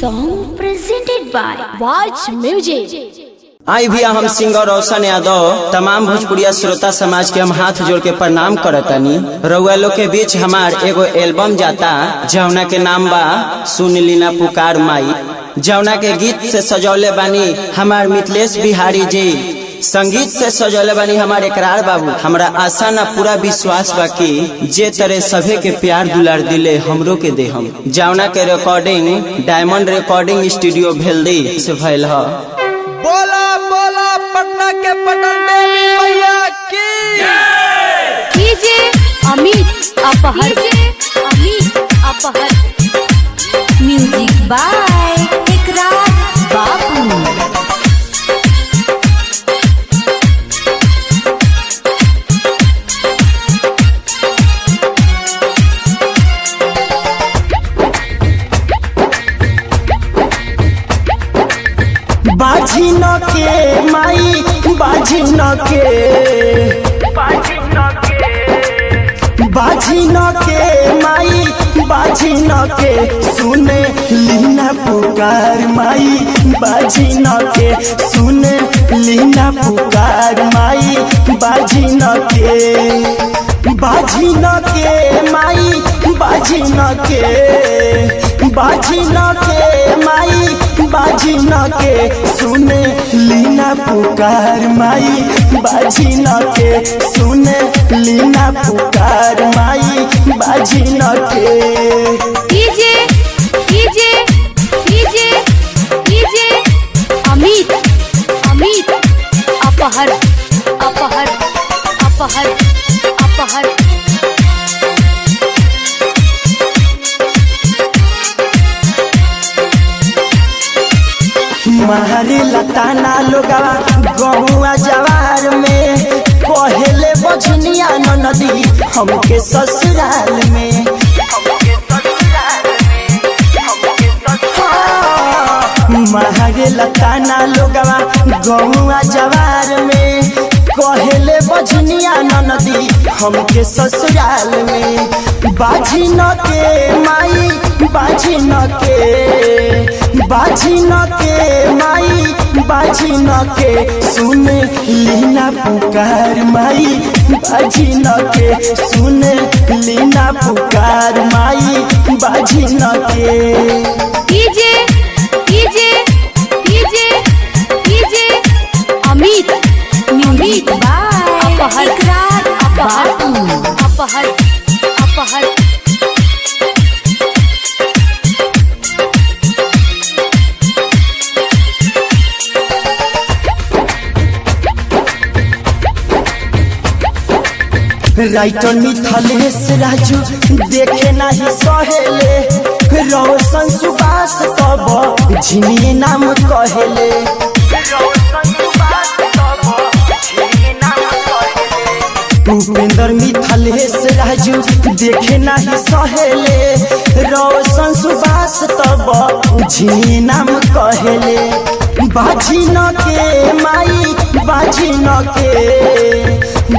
song presented by Watch Music। आई भैया हम singer रोशन यादव तमाम भोजपुरिया श्रोता समाज के हम हाथ जोड़ के प्रणाम करतानी। रउआ लोग के बीच हमार एगो एल्बम जाता जौना के नाम बा सुन लीना पुकार माई, जौना के गीत से सजौले बानी हमार मिथिलेश बिहारी जी, संगीत से सजौले बानी हमार इकरार बाबू। हमरा आशा ना पूरा विश्वास बा कि जे तरह सभे के प्यार दुलार दिले हमरो के दे हम, जौना के recording diamond recording studio Bheldi से भइल ह। बोला बोला पटना के पटन देवी मैया की DJ Amit Aphar, Amit Aphar, music by इकरार बाबू। बाजी न के माई बाजी न के, बाजी न के माई बाजी न के, सुने लीना पुकार माई बाजी न के, सुने लीना पुकार माई बाजी न के, बाजी न के माई बाजी न के, बाजी न के माई बाजी न के, सुने लीना पुकार माई बाजी न के, सुने लीना पुकार माई बाजी न के। DJ DJ DJ DJ Amit, Amit अपहर, अपहर, अपहर, अपहर। मारे लताना लोगवा गहुआ जवार में, कहेले बजनिया नदी हमके ससुराल में, मारे लताना लोगवा गहुआ जवार में, कहेले बजनिया नदी हमके ससुराल में। बाजी न के माई बाजी न के, बाजी न के माई बाजी न के, सुन लीना पुकार माई बाजी न के, सुन लीना पुकार माई बाजी न के। DJ DJ DJ DJ Amit, music by अपहर, इकरार अपहर, अपहर, अपहर। राइटर मिथिलेश राजू देखे नहीं सहेले, रोशन सुबास तब झिनिए नाम कहेले, उपेंद्र मिथिलेश राजू देखे नहीं सहेले, रोशन सुबास तब झिनिए नाम कहेले। बाजी न के माई बाजी न के,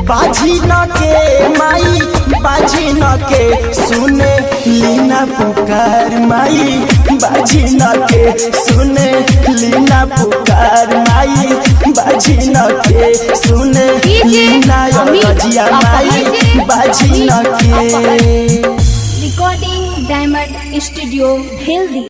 बाजी न के माई बाजी न के, सुने लीना पुकार माई बाजी न के, सुने लीना पुकार माई बाजी न के, सुने लीना रजिया माई बाजी न के। Recording diamond studio Bheldi.